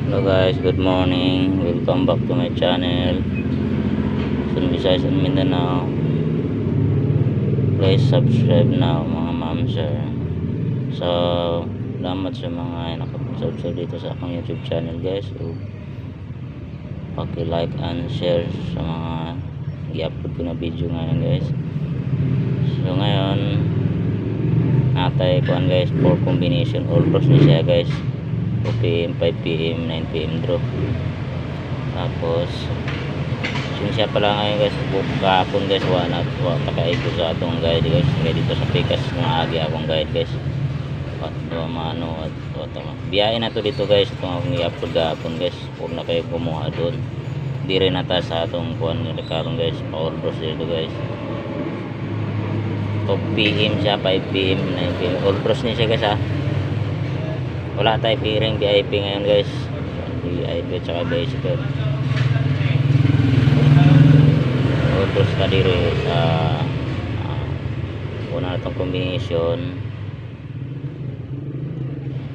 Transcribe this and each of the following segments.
Hello guys, good morning. Welcome back to my channel. Luzon, Visayas and Mindanao. Please subscribe now mga ma'am sir. So, salamat sa mga nakapag-subscribe dito sa akong YouTube channel guys. So, paki-like and share sa mga i-upload ko na video ngayon guys. So ngayon natay kuan guys, 4 combination all cross ni siya guys. 2 PM, 5 PM, 9 PM draw. Tapos yung siya pala ngayon guys, kahapon guys wala pakaigo sa atong guide guys. Kaya dito sa Pikas nga agi akong guide guys. At maano at biyahe na to dito guys. Itong akong i-upload kahapon guys. Huwag na kayo kumuha doon. Hindi rin nata sa atong kuhan nila karon guys. Power cross dito guys. 2 PM siya, 5 PM, 9 PM. All cross niya siya guys ha. Wala tayo piring VIP ngayon guys. VIP at saka bicycle. All cross ka diri sa una na itong combination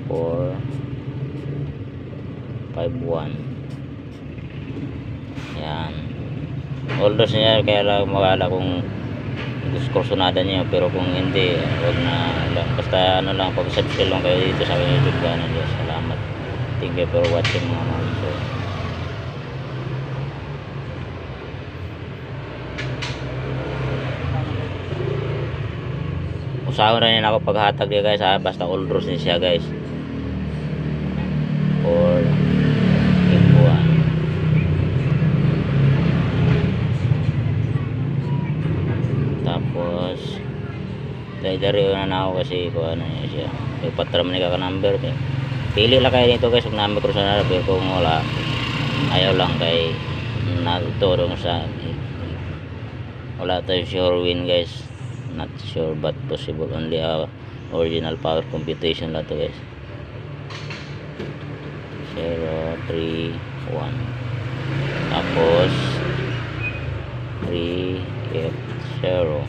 4 5 1. Yan. All cross niya kaya lang makala kung gusto sunada niyo, pero kung hindi wag na lang, basta ano lang, pag-subscribe lang kayo dito sa aking YouTube channel guys. Salamat, thank you for watching mga ma'am. So usahaw na rin ako paghatag niya guys ha, basta all draws din siya guys. Or F1 tapos dari na ako kasi kung ano niya siya, may patram ni ka number eh. Pili lang kayo dito guys kung number ko sa narap, pero kung wala ayaw lang kay natutulong sa wala tayo sure win guys, not sure but possible, only original power computation lang to guys. 0 3 1 tapos 3 8 0.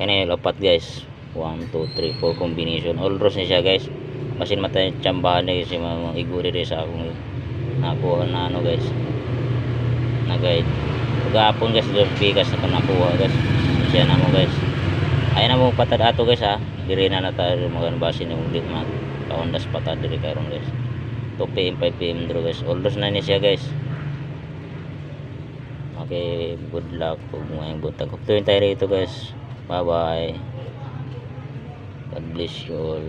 Kaya lapat guys, 1 2 3 4 combination all draws niya siya guys. Masin matay tsambahan na kasi mga iguri rin sa akong nakuha na ano guys na guide. Pagkapon guys doon Pikas na nakuha guys siya na mo guys. Ayun na mo patad ato guys ha. Diri na tayo mga basin yung ulit mga kaundas patad diri karon guys. 2 PM 5 PM draw guys. All draws na niya siya guys. Okay, good luck kung ngayong buntag. Huktuin tayo rito guys. Bye bye. God bless you all.